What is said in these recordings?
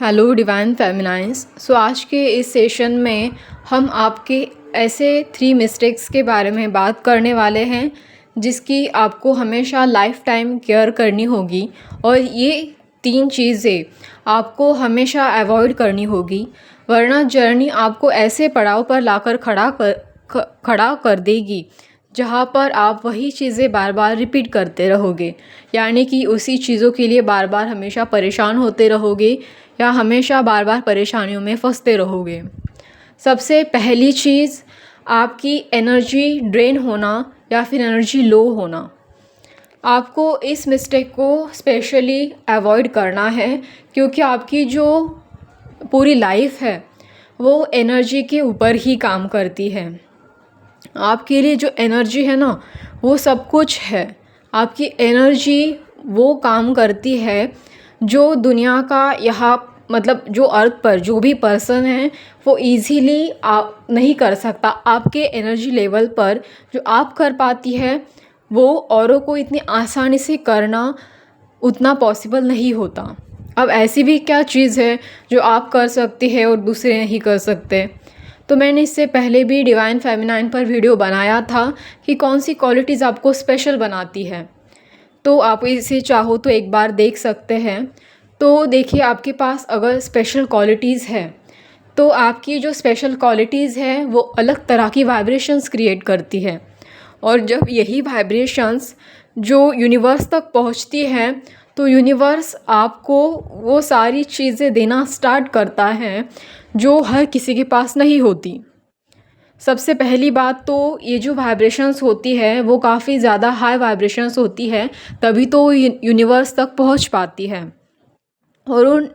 Hello divine फेमिनाइन्स। आज के इस सेशन में हम आपके ऐसे 3 मिस्टेक्स के बारे में बात करने वाले हैं जिसकी आपको हमेशा लाइफ टाइम केयर करनी होगी और ये 3 चीज़ें आपको हमेशा अवॉइड करनी होगी, वरना जर्नी आपको ऐसे पड़ाव पर लाकर खड़ा कर देगी जहाँ पर आप वही चीज़ें बार बार रिपीट करते रहोगे, यानी कि उसी चीज़ों के लिए बार बार हमेशा परेशान होते रहोगे या हमेशा बार बार परेशानियों में फंसते रहोगे। सबसे पहली चीज़ आपकी एनर्जी ड्रेन होना या फिर एनर्जी लो होना। आपको इस मिस्टेक को स्पेशली अवॉइड करना है क्योंकि आपकी जो पूरी लाइफ है वो एनर्जी के ऊपर ही काम करती है। आपके लिए जो एनर्जी है ना वो सब कुछ है। आपकी एनर्जी वो काम करती है जो दुनिया का यहाँ मतलब जो अर्थ पर जो भी पर्सन है वो इजीली आप नहीं कर सकता। आपके एनर्जी लेवल पर जो आप कर पाती है वो औरों को इतनी आसानी से करना उतना पॉसिबल नहीं होता। अब ऐसी भी क्या चीज़ है जो आप कर सकती है और दूसरे नहीं कर सकते। तो मैंने इससे पहले भी डिवाइन फेमिनाइन पर वीडियो बनाया था कि कौन सी क्वालिटीज़ आपको स्पेशल बनाती है, तो आप इसे चाहो तो एक बार देख सकते हैं। तो देखिए, आपके पास अगर स्पेशल क्वालिटीज़ है तो आपकी जो स्पेशल क्वालिटीज़ है वो अलग तरह की वाइब्रेशंस क्रिएट करती है, और जब यही वाइब्रेशंस जो यूनिवर्स तक पहुंचती हैं तो यूनिवर्स आपको वो सारी चीज़ें देना स्टार्ट करता है जो हर किसी के पास नहीं होती। सबसे पहली बात तो ये जो वाइब्रेशंस होती है वो काफ़ी ज़्यादा हाई वाइब्रेशंस होती है, तभी तो यूनिवर्स तक पहुंच पाती है। और उन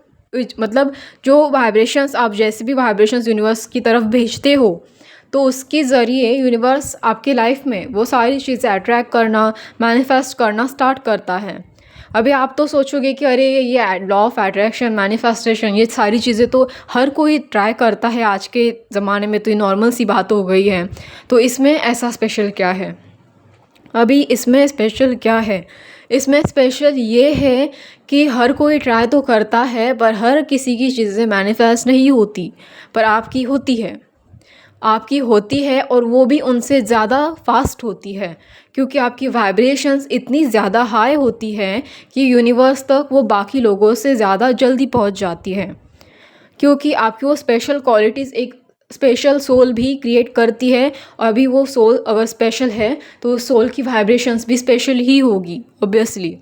मतलब जो वाइब्रेशंस आप जैसे भी वाइब्रेशंस यूनिवर्स की तरफ भेजते हो तो उसके ज़रिए यूनिवर्स आपके लाइफ में वो सारी चीज़ें अट्रैक्ट करना, मैनिफेस्ट करना स्टार्ट करता है। अभी आप तो सोचोगे कि अरे ये लॉ ऑफ अट्रैक्शन, मैनिफेस्टेशन, ये सारी चीज़ें तो हर कोई ट्राई करता है आज के ज़माने में, तो ये नॉर्मल सी बात हो गई है, तो इसमें ऐसा स्पेशल क्या है। अभी इसमें स्पेशल क्या है, इसमें स्पेशल ये है कि हर कोई ट्राई तो करता है पर हर किसी की चीज़ें मैनिफेस्ट नहीं होती, पर आपकी होती है। आपकी होती है और वो भी उनसे ज़्यादा फास्ट होती है क्योंकि आपकी वाइब्रेशंस इतनी ज़्यादा हाई होती है कि यूनिवर्स तक वो बाकी लोगों से ज़्यादा जल्दी पहुंच जाती है, क्योंकि आपकी वो स्पेशल क्वालिटीज़ एक स्पेशल सोल भी क्रिएट करती है। और अभी वो सोल अगर स्पेशल है तो उस सोल की वाइब्रेशंस भी स्पेशल ही होगी ऑब्वियसली।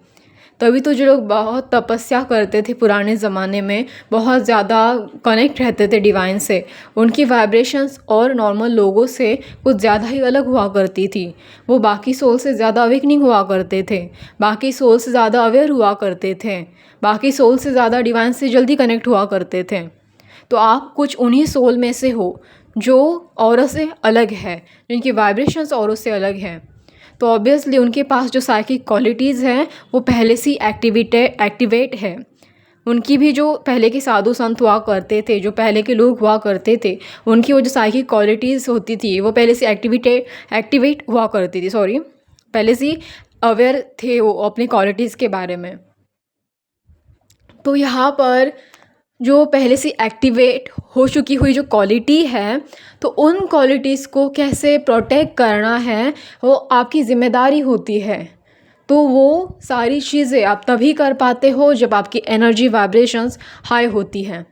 तभी तो जो लोग बहुत तपस्या करते थे पुराने ज़माने में, बहुत ज़्यादा कनेक्ट रहते थे डिवाइन से, उनकी वाइब्रेशंस और नॉर्मल लोगों से कुछ ज़्यादा ही अलग हुआ करती थी। वो बाकी सोल से ज़्यादा अवेकनिंग हुआ करते थे, बाकी सोल से ज़्यादा अवेयर हुआ करते थे, बाकी सोल से ज़्यादा डिवाइन से जल्दी कनेक्ट हुआ करते थे। तो आप कुछ उन्हीं सोल में से हो जो औरों से अलग है, जिनकी वाइब्रेशंस औरों से अलग हैं। तो ऑब्वियसली उनके पास जो साइकिक क्वालिटीज़ हैं वो पहले से एक्टिवेट है। उनकी भी जो पहले के साधु संत हुआ करते थे, जो पहले के लोग हुआ करते थे, उनकी वो जो साइकिक क्वालिटीज़ होती थी वो पहले से एक्टिवेट हुआ करती थी, पहले से अवेयर थे वो अपनी क्वालिटीज़ के बारे में। तो यहाँ पर जो पहले से एक्टिवेट हो चुकी हुई जो क्वालिटी है, तो उन क्वालिटीज़ को कैसे प्रोटेक्ट करना है वो आपकी ज़िम्मेदारी होती है। तो वो सारी चीज़ें आप तभी कर पाते हो जब आपकी एनर्जी वाइब्रेशंस हाई होती हैं।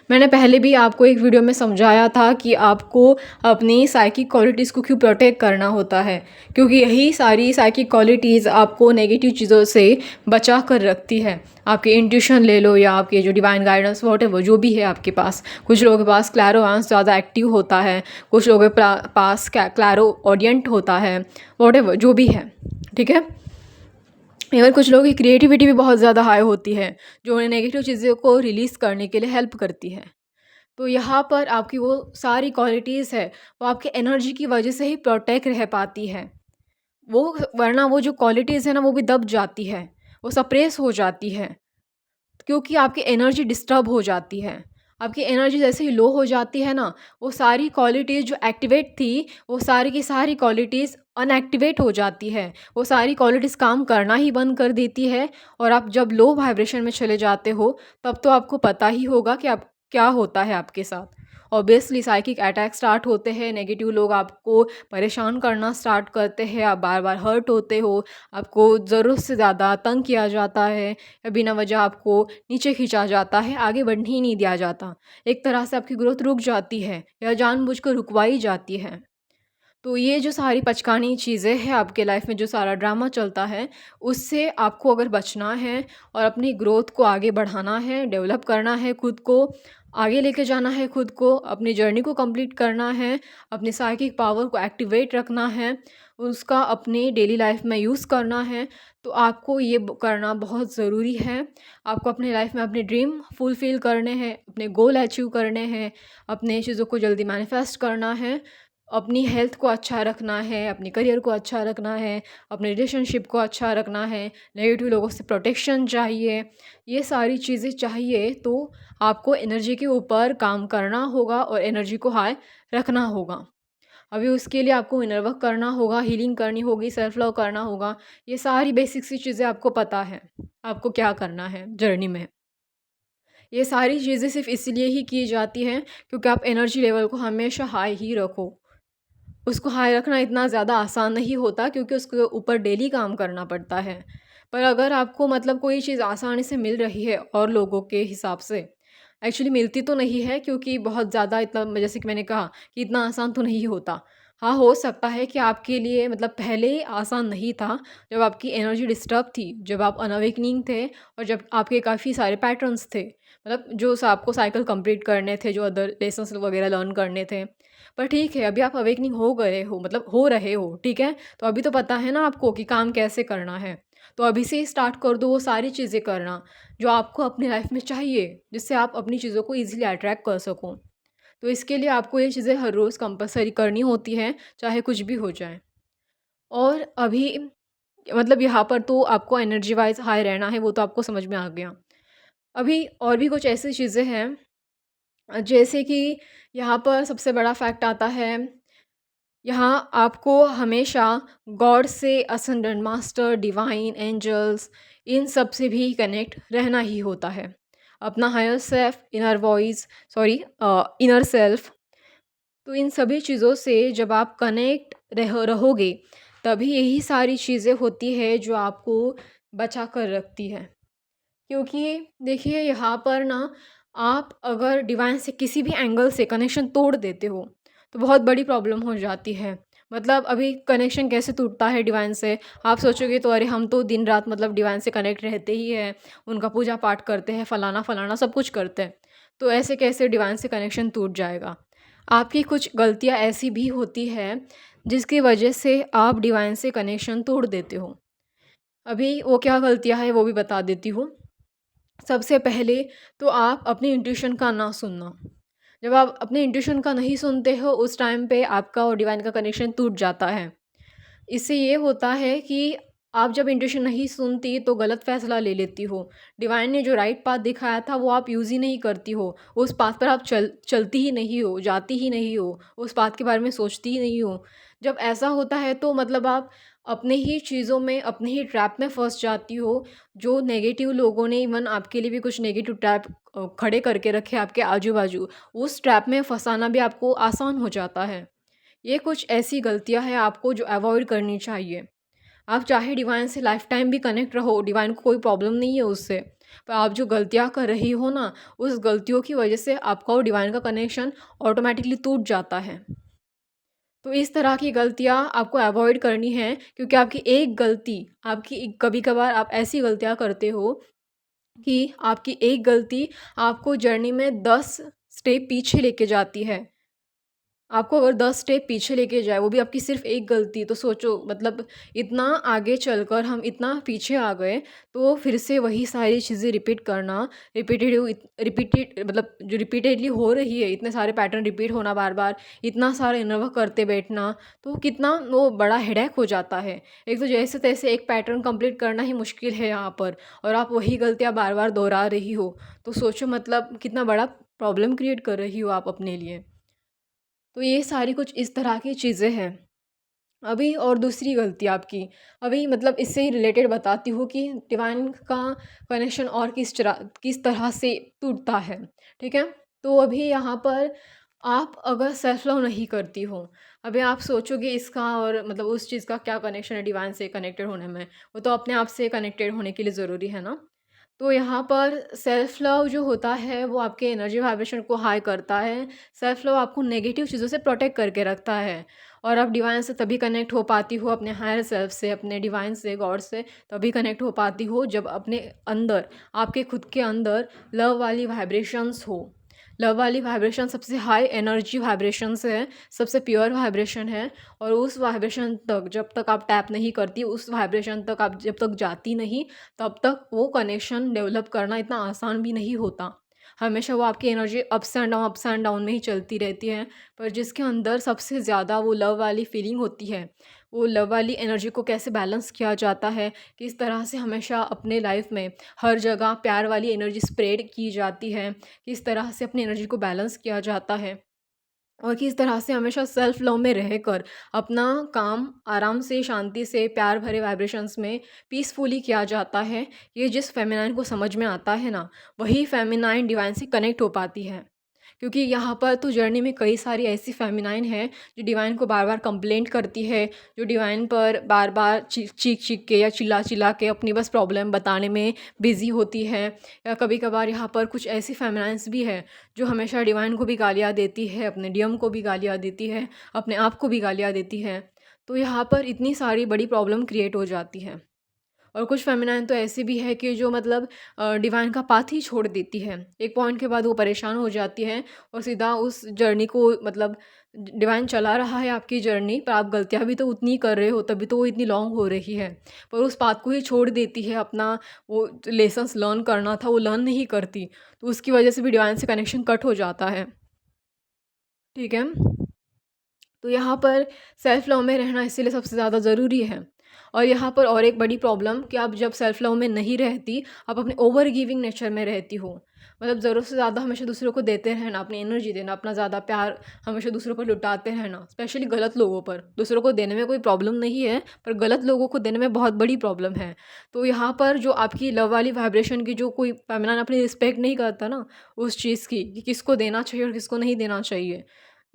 मैंने पहले भी आपको एक वीडियो में समझाया था कि आपको अपनी साइकिक क्वालिटीज़ को क्यों प्रोटेक्ट करना होता है, क्योंकि यही सारी साइकिक क्वालिटीज़ आपको नेगेटिव चीज़ों से बचा कर रखती है। आपकी इंट्यूशन ले लो या आपके जो डिवाइन गाइडेंस व्हाटएवर जो भी है आपके पास। कुछ लोगों के पास क्लैरोवांस ज़्यादा एक्टिव होता है, कुछ लोगों के पास क्लैरो ऑडियंट होता है, व्हाटएवर जो भी है, ठीक है। इवन कुछ लोगों की क्रिएटिविटी भी बहुत ज़्यादा हाई होती है जो उन्हें नेगेटिव चीज़ों को रिलीज़ करने के लिए हेल्प करती है। तो यहाँ पर आपकी वो सारी क्वालिटीज़ है वो आपके एनर्जी की वजह से ही प्रोटेक्ट रह पाती है। वो वरना वो जो क्वालिटीज़ है ना वो भी दब जाती है, वो सप्रेस हो जाती है, क्योंकि आपकी एनर्जी डिस्टर्ब हो जाती है। आपकी एनर्जी जैसे ही लो हो जाती है ना, वो सारी क्वालिटीज़ जो एक्टिवेट थी वो सारी की सारी क्वालिटीज़ अनएक्टिवेट हो जाती है, वो सारी क्वालिटीज़ काम करना ही बंद कर देती है और आप जब लो वाइब्रेशन में चले जाते हो, तब तो आपको पता ही होगा कि आप क्या होता है आपके साथ। ऑब्वियसली साइकिक अटैक स्टार्ट होते हैं, नेगेटिव लोग आपको परेशान करना स्टार्ट करते हैं, आप बार-बार हर्ट होते हो, आपको ज़रूरत से ज़्यादा तंग किया जाता है या बिना वजह आपको नीचे खींचा जाता है, आगे बढ़ने ही नहीं दिया जाता। एक तरह से आपकी ग्रोथ रुक जाती है या जानबूझकर रुकवाई जाती है। तो ये जो सारी पचकानी चीज़ें हैं आपके लाइफ में जो सारा ड्रामा चलता है, उससे आपको अगर बचना है और अपनी ग्रोथ को आगे बढ़ाना है, डेवलप करना है खुद को, आगे लेके जाना है खुद को, अपनी जर्नी को कंप्लीट करना है, अपनी साइकिक पावर को एक्टिवेट रखना है, उसका अपनी डेली लाइफ में यूज़ करना है, तो आपको ये करना बहुत ज़रूरी है। आपको अपनी लाइफ में अपने ड्रीम फुलफ़िल करने हैं, अपने गोल अचीव करने हैं, अपने चीज़ों को जल्दी मैनिफेस्ट करना है, अपनी हेल्थ को अच्छा रखना है, अपने करियर को अच्छा रखना है, अपने रिलेशनशिप को अच्छा रखना है, नेगेटिव लोगों से प्रोटेक्शन चाहिए। ये सारी चीज़ें चाहिए तो आपको एनर्जी के ऊपर काम करना होगा और एनर्जी को हाई रखना होगा। अभी उसके लिए आपको इनर वर्क करना होगा, हीलिंग करनी होगी, सेल्फ लव करना होगा। ये सारी बेसिक सी चीज़ें आपको पता है, आपको क्या करना है जर्नी में। ये सारी चीज़ें सिर्फ़ इसलिए ही की जाती हैं क्योंकि आप एनर्जी लेवल को हमेशा हाई ही रखो। उसको हाई रखना इतना ज़्यादा आसान नहीं होता क्योंकि उसके ऊपर डेली काम करना पड़ता है। पर अगर आपको मतलब कोई चीज़ आसानी से मिल रही है और लोगों के हिसाब से, एक्चुअली मिलती तो नहीं है क्योंकि बहुत ज़्यादा इतना जैसे कि मैंने कहा कि इतना आसान तो नहीं होता। हाँ, हो सकता है कि आपके लिए मतलब पहले आसान नहीं था, जब आपकी एनर्जी डिस्टर्ब थी, जब आप अनअवेकनिंग थे और जब आपके काफ़ी सारे पैटर्न्स थे। मतलब जो आपको साइकिल कंप्लीट करने थे, जो अदर लेसन्स वगैरह लर्न करने थे। पर ठीक है, अभी आप अवेकनिंग हो गए हो मतलब हो रहे हो, ठीक है? तो अभी तो पता है ना आपको कि काम कैसे करना है। तो अभी से ही स्टार्ट कर दो वो सारी चीज़ें करना, जो आपको अपनी लाइफ में चाहिए, जिससे आप अपनी चीज़ों को ईज़िली अट्रैक्ट कर सको। तो इसके लिए आपको ये चीज़ें हर रोज़ कंपल्सरी करनी होती हैं, चाहे कुछ भी हो जाए। और अभी मतलब यहाँ पर तो आपको एनर्जी वाइज़ हाई रहना है, वो तो आपको समझ में आ गया। अभी और भी कुछ ऐसी चीज़ें हैं जैसे कि यहाँ पर सबसे बड़ा फैक्ट आता है, यहाँ आपको हमेशा गॉड से, असेंडेंट मास्टर, डिवाइन एंजल्स, इन सब से भी कनेक्ट रहना ही होता है। अपना higher self, inner voice sorry inner self, तो इन सभी चीज़ों से जब आप कनेक्ट रहोगे, तभी यही सारी चीज़ें होती है जो आपको बचा कर रखती है। क्योंकि देखिए यहाँ पर ना, आप अगर डिवाइन से किसी भी एंगल से कनेक्शन तोड़ देते हो, तो बहुत बड़ी प्रॉब्लम हो जाती है। मतलब अभी कनेक्शन कैसे टूटता है डिवाइन से? आप सोचोगे तो अरे हम तो दिन रात मतलब डिवाइन से कनेक्ट रहते ही हैं, उनका पूजा पाठ करते हैं, फलाना-फलाना सब कुछ करते हैं। तो ऐसे कैसे डिवाइन से कनेक्शन टूट जाएगा? आपकी कुछ गलतियाँ ऐसी भी होती हैं, जिसकी वजह से आप डिवाइन से कनेक्शन तोड़ देते हो। अभी वो क्या गलतियाँ हैं वो भी बता देती हूँ। सबसे पहले तो आप अपनी इंट्यूशन का ना सुनना। जब आप अपने इंट्यूशन का नहीं सुनते हो, उस टाइम पे आपका और डिवाइन का कनेक्शन टूट जाता है। इससे ये होता है कि आप जब इंट्यूशन नहीं सुनती तो गलत फ़ैसला ले लेती हो। डिवाइन ने जो राइट पाथ दिखाया था वो आप यूज़ ही नहीं करती हो। उस पाथ पर आप चलती ही नहीं हो, जाती ही नहीं हो, उस पाथ के बारे में सोचती ही नहीं हो। जब ऐसा होता है तो मतलब आप अपने ही चीज़ों में, अपने ही ट्रैप में फँस जाती हो। जो नेगेटिव लोगों ने इवन आपके लिए भी कुछ नेगेटिव ट्रैप खड़े करके रखे आपके आजू-बाजू, उस ट्रैप में फँसाना भी आपको आसान हो जाता है। ये कुछ ऐसी गलतियाँ हैं आपको जो अवॉइड करनी चाहिए। आप चाहे डिवाइन से लाइफ टाइम भी कनेक्ट रहो, डिवाइन को कोई प्रॉब्लम नहीं है उससे। पर आप जो गलतियाँ कर रही हो ना, उस गलतियों की वजह से आपका और डिवाइन का कनेक्शन ऑटोमैटिकली टूट जाता है। तो इस तरह की गलतियाँ आपको अवॉइड करनी है क्योंकि आपकी एक गलती, आपकी कभी-कभार आप ऐसी गलतियाँ करते हो कि आपकी एक गलती आपको जर्नी में 10 स्टेप पीछे लेके जाती है। आपको अगर 10 स्टेप पीछे लेके जाए, वो भी आपकी सिर्फ़ एक गलती, तो सोचो मतलब इतना आगे चलकर हम इतना पीछे आ गए, तो फिर से वही सारी चीज़ें रिपीट करना, रिपीटेड मतलब जो रिपीटेडली हो रही है, इतने सारे पैटर्न रिपीट होना बार-बार, इतना सारा इनर वर्क करते बैठना, तो कितना वो बड़ा हेडेक हो जाता है। एक तो जैसे-तैसे एक पैटर्न कंप्लीट करना ही मुश्किल है यहाँ पर और आप वही गलतियाँ बार-बार दोहरा रही हो, तो सोचो मतलब कितना बड़ा प्रॉब्लम क्रिएट कर रही हो आप अपने लिए। तो ये सारी कुछ इस तरह की चीज़ें हैं। अभी और दूसरी गलती आपकी, अभी मतलब इससे ही रिलेटेड बताती हूँ कि डिवाइन का कनेक्शन और किस तरह से टूटता है, ठीक है? तो अभी यहाँ पर आप अगर सेल्फ लव नहीं करती हो, अभी आप सोचोगे इसका और मतलब उस चीज़ का क्या कनेक्शन है डिवाइन से कनेक्टेड होने में? वो तो अपने आप से कनेक्टेड होने के लिए ज़रूरी है ना? तो यहाँ पर सेल्फ लव जो होता है वो आपके एनर्जी वाइब्रेशन को हाई करता है। सेल्फ लव आपको नेगेटिव चीज़ों से प्रोटेक्ट करके रखता है और आप डिवाइन से तभी कनेक्ट हो पाती हो, अपने हायर सेल्फ से, अपने डिवाइन से, गॉड से तभी कनेक्ट हो पाती हो जब अपने अंदर, आपके खुद के अंदर लव वाली वाइब्रेशंस हो। लव वाली वाइब्रेशन सबसे हाई एनर्जी वाइब्रेशंस है, सबसे प्योर वाइब्रेशन है और उस वाइब्रेशन तक जब तक आप टैप नहीं करती, उस वाइब्रेशन तक आप जब तक जाती नहीं, तब तक वो कनेक्शन डेवलप करना इतना आसान भी नहीं होता। हमेशा वो आपकी एनर्जी अप्स एंड डाउन में ही चलती रहती है। पर जिसके अंदर सबसे ज़्यादा वो लव वाली फीलिंग होती है, वो लव वाली एनर्जी को कैसे बैलेंस किया जाता है, किस तरह से हमेशा अपने लाइफ में हर जगह प्यार वाली एनर्जी स्प्रेड की जाती है, किस तरह से अपनी एनर्जी को बैलेंस किया जाता है और किस तरह से हमेशा सेल्फ लव में रहकर अपना काम आराम से, शांति से, प्यार भरे वाइब्रेशंस में पीसफुली किया जाता है। ये जिस फेमिनाइन को समझ में आता है ना, वही फेमिनाइन डिवाइन से कनेक्ट हो पाती है। क्योंकि यहाँ पर तो जर्नी में कई सारी ऐसी फेमिनाइन है जो डिवाइन को बार बार कंप्लेंट करती है, जो डिवाइन पर बार बार चीख चीख के या चिल्ला चिल्ला के अपनी बस प्रॉब्लम बताने में बिज़ी होती है। या कभी कभार यहाँ पर कुछ ऐसी फेमिनाइन्स भी है जो हमेशा डिवाइन को भी गालियाँ देती है, अपने डीएम को भी गालियाँ देती है, अपने आप को भी गालियाँ देती है। तो यहाँ पर इतनी सारी बड़ी प्रॉब्लम क्रिएट हो जाती है। और कुछ फेमिनाइन तो ऐसी भी है कि जो मतलब डिवाइन का पाथ ही छोड़ देती है। एक पॉइंट के बाद वो परेशान हो जाती है और सीधा उस जर्नी को मतलब डिवाइन चला रहा है आपकी जर्नी, पर आप गलतियाँ भी तो उतनी ही कर रहे हो, तभी तो वो इतनी लॉन्ग हो रही है। पर उस पाथ को ही छोड़ देती है, अपना वो लेसन्स लर्न करना था वो लर्न नहीं करती, तो उसकी वजह से भी डिवाइन से कनेक्शन कट हो जाता है। ठीक है? तो यहाँ पर सेल्फ लव में रहना इसीलिए सबसे ज़्यादा ज़रूरी है। और यहाँ पर और एक बड़ी प्रॉब्लम कि आप जब सेल्फ लव में नहीं रहती, आप अपने ओवर गिविंग नेचर में रहती हो। मतलब ज़रूरत से ज़्यादा हमेशा दूसरों को देते रहना, अपनी एनर्जी देना, अपना ज़्यादा प्यार हमेशा दूसरों पर लुटाते रहना, स्पेशली गलत लोगों पर। दूसरों को देने में कोई प्रॉब्लम नहीं है, पर गलत लोगों को देने में बहुत बड़ी प्रॉब्लम है। तो यहाँ पर जो आपकी लव वाली वाइब्रेशन की जो कोई फेमिनाइन अपनी रिस्पेक्ट नहीं करता ना, उस चीज़ की कि किसको देना चाहिए और किसको नहीं देना चाहिए,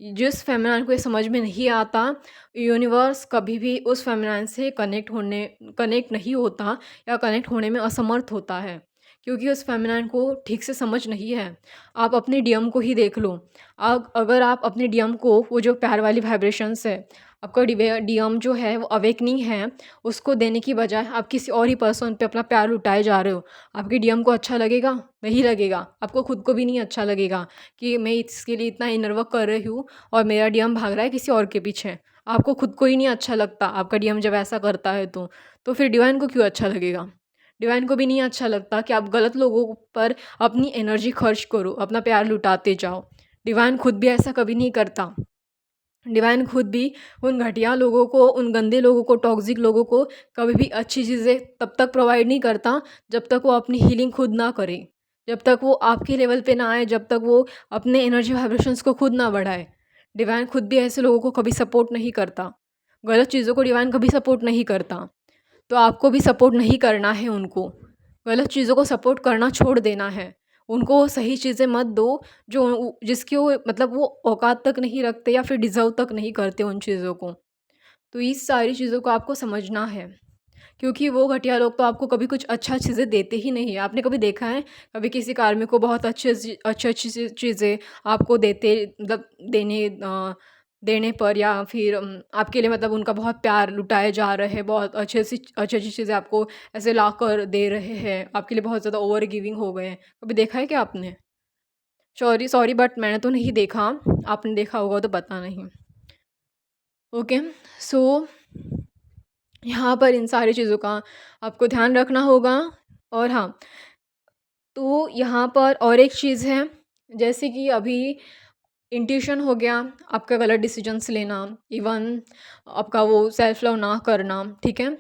जिस फेमिनाइन को ये समझ में नहीं आता, यूनिवर्स कभी भी उस फेमिनाइन से कनेक्ट नहीं होता या कनेक्ट होने में असमर्थ होता है, क्योंकि उस फेमिनाइन को ठीक से समझ नहीं है। आप अपने डीएम को ही देख लो। अगर आप अपने डीएम को, वो जो प्यार वाली वाइब्रेशंस है, आपका डीएम जो है वो अवेकनिंग है, उसको देने की बजाय आप किसी और ही पर्सन पे अपना प्यार लुटाए जा रहे हो। आपके डीएम को अच्छा लगेगा? नहीं लगेगा। आपको खुद को भी नहीं अच्छा लगेगा कि मैं इसके लिए इतना इनर वर्क कर रही हूँ और मेरा डीएम भाग रहा है किसी और के पीछे। आपको खुद को ही नहीं अच्छा लगता आपका डीएम जब ऐसा करता है तो फिर डिवाइन को क्यों अच्छा लगेगा? डिवाइन को भी नहीं अच्छा लगता कि आप गलत लोगों पर अपनी एनर्जी खर्च करो, अपना प्यार लुटाते जाओ। डिवाइन खुद भी ऐसा कभी नहीं करता। डिवाइन खुद भी उन घटिया लोगों को, उन गंदे लोगों को, टॉक्सिक लोगों को कभी भी अच्छी चीज़ें तब तक प्रोवाइड नहीं करता जब तक वो अपनी हीलिंग खुद ना करे, जब तक वो आपके लेवल पे ना आए, जब तक वो अपने एनर्जी वाइब्रेशंस को खुद ना बढ़ाए। डिवाइन खुद भी ऐसे लोगों को कभी सपोर्ट नहीं करता। गलत चीज़ों को डिवाइन कभी सपोर्ट नहीं करता। तो आपको भी सपोर्ट नहीं करना है उनको। गलत चीज़ों को सपोर्ट करना छोड़ देना है। उनको सही चीज़ें मत दो जो जिसकी वो मतलब वो औकात तक नहीं रखते या फिर डिज़र्व तक नहीं करते उन चीज़ों को। तो इस सारी चीज़ों को आपको समझना है, क्योंकि वो घटिया लोग तो आपको कभी कुछ अच्छा चीज़ें देते ही नहीं है। आपने कभी देखा है कभी किसी कार्मिक को बहुत अच्छी चीज़ें आपको मतलब देने पर, या फिर आपके लिए मतलब उनका बहुत प्यार लुटाए जा रहे हैं, बहुत अच्छी-अच्छी चीज़ें आपको ऐसे लाकर दे रहे हैं, आपके लिए बहुत ज़्यादा ओवर गिविंग हो गए हैं। कभी देखा है क्या आपने? सॉरी सॉरी बट मैंने तो नहीं देखा, आपने देखा होगा तो पता नहीं। ओके, सो यहाँ पर इन सारी चीज़ों का आपको ध्यान रखना होगा। और हाँ, तो यहाँ पर और एक चीज़ है, जैसे कि अभी इंट्यूशन हो गया, आपका गलत डिसीजंस लेना, इवन आपका वो सेल्फ लव ना करना, ठीक है?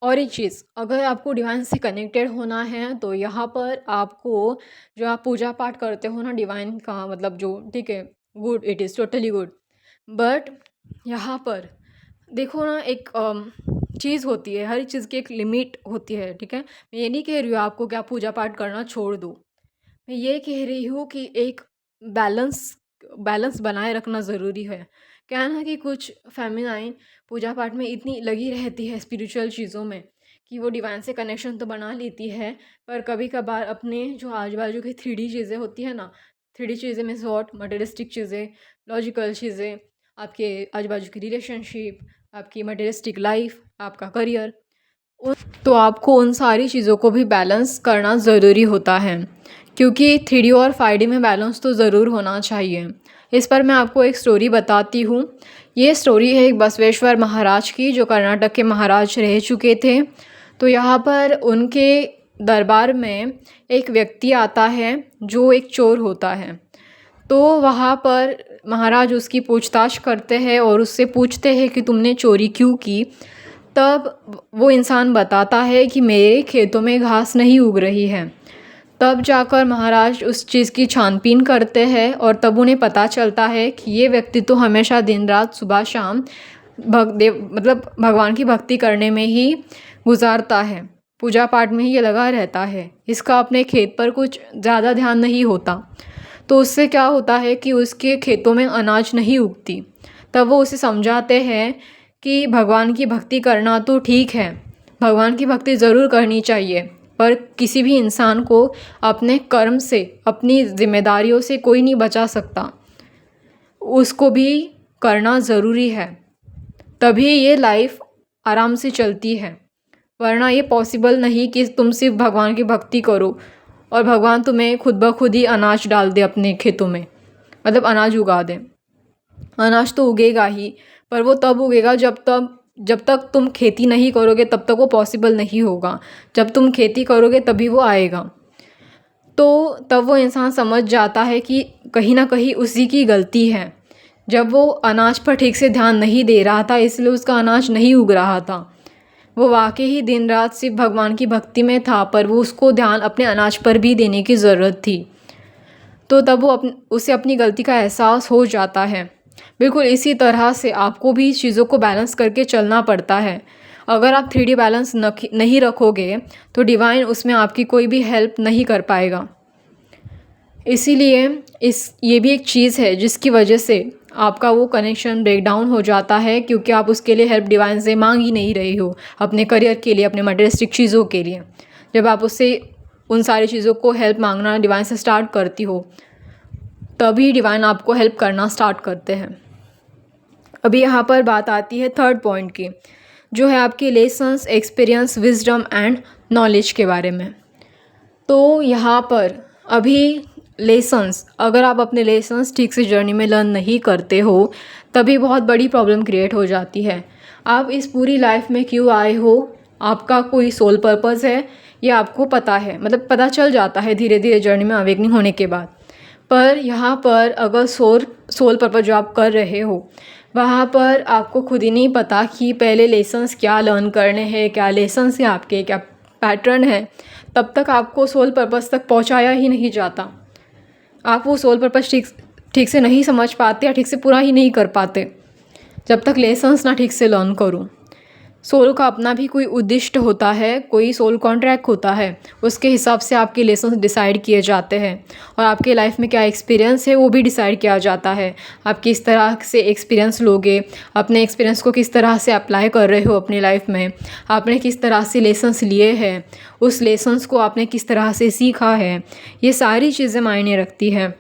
और एक चीज़, अगर आपको डिवाइन से कनेक्टेड होना है तो यहाँ पर आपको, जो आप पूजा पाठ करते हो ना डिवाइन का, मतलब जो, ठीक है, good, it is totally good. But यहाँ पर देखो ना, एक चीज़ होती है, हर चीज़ की एक लिमिट होती है, ठीक है? मैं ये नहीं कह रही हूँ आपको कि आप पूजा पाठ करना छोड़ दो। मैं ये कह रही हूँ कि एक बैलेंस बैलेंस बनाए रखना ज़रूरी है। क्या है ना कि कुछ फ़ेमिनाइन पूजा पाठ में इतनी लगी रहती है स्पिरिचुअल चीज़ों में कि वो डिवाइन से कनेक्शन तो बना लेती है, पर कभी-कभार अपने जो आजू-बाजू की 3D चीज़ें होती हैं ना, 3D चीज़ें मीन्स व्हाट? मटेरियलिस्टिक चीज़ें, लॉजिकल चीज़ें, आपके आजू-बाजू की रिलेशनशिप, आपकी मटेरियलिस्टिक लाइफ़, आपका करियर, उन तो आपको उन सारी चीज़ों को भी बैलेंस करना ज़रूरी होता है, क्योंकि 3D और 5D में बैलेंस तो ज़रूर होना चाहिए। इस पर मैं आपको एक स्टोरी बताती हूँ। ये स्टोरी है एक बसवेश्वर महाराज की, जो कर्नाटक के महाराज रह चुके थे। तो यहाँ पर उनके दरबार में एक व्यक्ति आता है जो एक चोर होता है। तो वहाँ पर महाराज उसकी पूछताछ करते हैं और उससे पूछते हैं कि तुमने चोरी क्यों की? तब वो इंसान बताता है कि मेरे खेतों में घास नहीं उग रही है। तब जाकर महाराज उस चीज़ की छानबीन करते हैं और तब उन्हें पता चलता है कि ये व्यक्ति तो हमेशा दिन रात सुबह शाम भगवान की भक्ति करने में ही गुजारता है, पूजा पाठ में ही ये लगा रहता है। इसका अपने खेत पर कुछ ज़्यादा ध्यान नहीं होता। तो उससे क्या होता है कि उसके खेतों में अनाज नहीं उगती। तब वो उसे समझाते हैं कि भगवान की भक्ति करना तो ठीक है, भगवान की भक्ति ज़रूर करनी चाहिए, पर किसी भी इंसान को अपने कर्म से, अपनी जिम्मेदारियों से कोई नहीं बचा सकता। उसको भी करना ज़रूरी है, तभी ये लाइफ आराम से चलती है। वरना ये पॉसिबल नहीं कि तुम सिर्फ भगवान की भक्ति करो और भगवान तुम्हें खुद ब खुद ही अनाज डाल दे अपने खेतों में, मतलब अनाज उगा दे। अनाज तो उगेगा ही, पर वो तब उगेगा जब तक तुम खेती नहीं करोगे, तब तक वो पॉसिबल नहीं होगा। जब तुम खेती करोगे तभी वो आएगा। तो तब वो इंसान समझ जाता है कि कहीं ना कहीं उसी की गलती है। जब वो अनाज पर ठीक से ध्यान नहीं दे रहा था, इसलिए उसका अनाज नहीं उग रहा था। वो वाकई ही दिन रात सिर्फ भगवान की भक्ति में था, पर वो उसको ध्यान अपने अनाज पर भी देने की ज़रूरत थी। तो तब वो उसे अपनी गलती का एहसास हो जाता है। बिल्कुल इसी तरह से आपको भी चीज़ों को बैलेंस करके चलना पड़ता है। अगर आप 3D बैलेंस नहीं रखोगे तो डिवाइन उसमें आपकी कोई भी हेल्प नहीं कर पाएगा। इसीलिए ये भी एक चीज़ है जिसकी वजह से आपका वो कनेक्शन ब्रेक डाउन हो जाता है, क्योंकि आप उसके लिए हेल्प डिवाइन से मांग ही नहीं रही हो, अपने करियर के लिए, अपने मटेरियलिस्टिक चीज़ों के लिए। जब आप उससे उन सारी चीज़ों को हेल्प मांगना डिवाइन से स्टार्ट करती हो, तभी डिवाइन आपको हेल्प करना स्टार्ट करते हैं। अभी यहाँ पर बात आती है थर्ड पॉइंट की, जो है आपके lessons, experience, wisdom and knowledge के बारे में। तो यहाँ पर अभी लेसन्स, अगर आप अपने लेसन्स ठीक से जर्नी में लर्न नहीं करते हो, तभी बहुत बड़ी प्रॉब्लम क्रिएट हो जाती है। आप इस पूरी लाइफ में क्यों आए हो, आपका कोई सोल पर्पस है, ये आपको पता है, मतलब पता चल जाता है धीरे धीरे जर्नी में अवेकनिंग होने के बाद। पर यहाँ पर अगर सोल पर्पस जो आप कर रहे हो, वहाँ पर आपको खुद ही नहीं पता कि पहले लेसन्स क्या लर्न करने हैं, क्या लेसन्स हैं आपके, क्या पैटर्न है, तब तक आपको सोल पर्पस तक पहुँचाया ही नहीं जाता। आप वो सोल पर्पस ठीक से नहीं समझ पाते या ठीक से पूरा ही नहीं कर पाते जब तक लेसन्स ना ठीक से लर्न करो। सोल का अपना भी कोई उद्दिष्ट होता है, कोई सोल कॉन्ट्रैक्ट होता है, उसके हिसाब से आपके लेसन्स डिसाइड किए जाते हैं और आपके लाइफ में क्या एक्सपीरियंस है वो भी डिसाइड किया जाता है। आप किस तरह से एक्सपीरियंस लोगे, अपने एक्सपीरियंस को किस तरह से अप्लाई कर रहे हो अपनी लाइफ में, आपने किस तरह से लेसन्स लिए हैं, उस लेसन्स को आपने किस तरह से सीखा है, ये सारी चीज़ें मायने रखती है।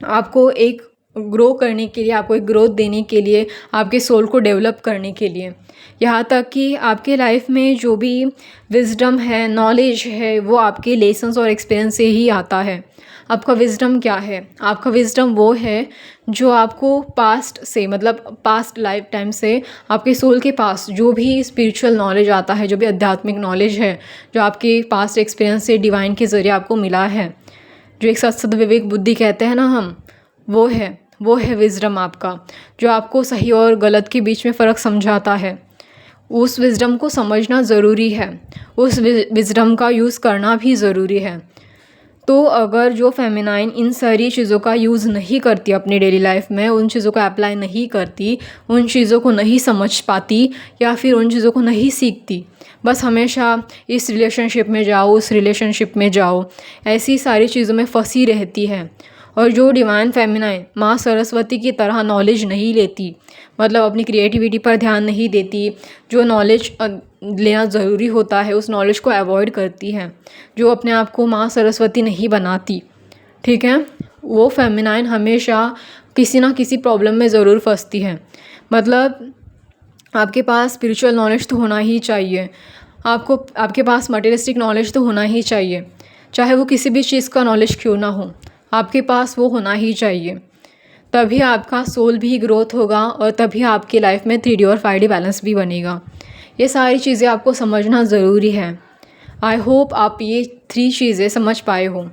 आपको एक ग्रो करने के लिए, आपको एक ग्रोथ देने के लिए, आपके सोल को डेवलप करने के लिए, यहाँ तक कि आपके लाइफ में जो भी विजडम है, नॉलेज है, वो आपके लेसन्स और एक्सपीरियंस से ही आता है। आपका विजडम क्या है? आपका विजडम वो है जो आपको पास्ट से, मतलब पास्ट लाइफ टाइम से आपके सोल के पास जो भी स्पिरिचुअल नॉलेज आता है, जो भी आध्यात्मिक नॉलेज है, जो आपके पास्ट एक्सपीरियंस से डिवाइन के ज़रिए आपको मिला है, जो एक सत्सद विवेक बुद्धि कहते हैं ना हम, वो है विजडम आपका, जो आपको सही और गलत के बीच में फ़र्क समझाता है। उस विजडम को समझना ज़रूरी है, उस विजडम का यूज़ करना भी ज़रूरी है। तो अगर जो फेमिनाइन इन सारी चीज़ों का यूज़ नहीं करती अपनी डेली लाइफ में, उन चीज़ों को अप्लाई नहीं करती, उन चीज़ों को नहीं समझ पाती या फिर उन चीज़ों को नहीं सीखती, बस हमेशा इस रिलेशनशिप में जाओ, उस रिलेशनशिप में जाओ, ऐसी सारी चीज़ों में फंसी रहती है। और जो डिवाइन फेमिनाइन माँ सरस्वती की तरह नॉलेज नहीं लेती, मतलब अपनी क्रिएटिविटी पर ध्यान नहीं देती, जो नॉलेज लेना ज़रूरी होता है उस नॉलेज को अवॉइड करती है, जो अपने आप को माँ सरस्वती नहीं बनाती, ठीक है, वो फेमिनाइन हमेशा किसी ना किसी प्रॉब्लम में ज़रूर फंसती है। मतलब आपके पास स्पिरिचुअल नॉलेज तो होना ही चाहिए, आपके पास मटेरियलिस्टिक नॉलेज तो होना ही चाहिए, चाहे वो किसी भी चीज़ का नॉलेज क्यों ना हो, आपके पास वो होना ही चाहिए। तभी आपका सोल भी ग्रोथ होगा और तभी आपकी लाइफ में 3D और 5D बैलेंस भी बनेगा। ये सारी चीज़ें आपको समझना ज़रूरी है। आई होप आप ये 3 चीज़ें समझ पाए हो।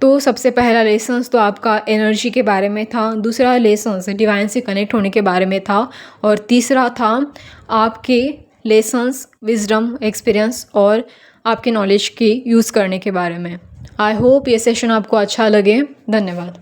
तो सबसे पहला लेसन्स तो आपका एनर्जी के बारे में था, दूसरा लेसन्स डिवाइन से कनेक्ट होने के बारे में था, और तीसरा था आपके लेसन्स विजडम एक्सपीरियंस और आपके नॉलेज के यूज़ करने के बारे में। आई होप ये सेशन आपको अच्छा लगे। धन्यवाद।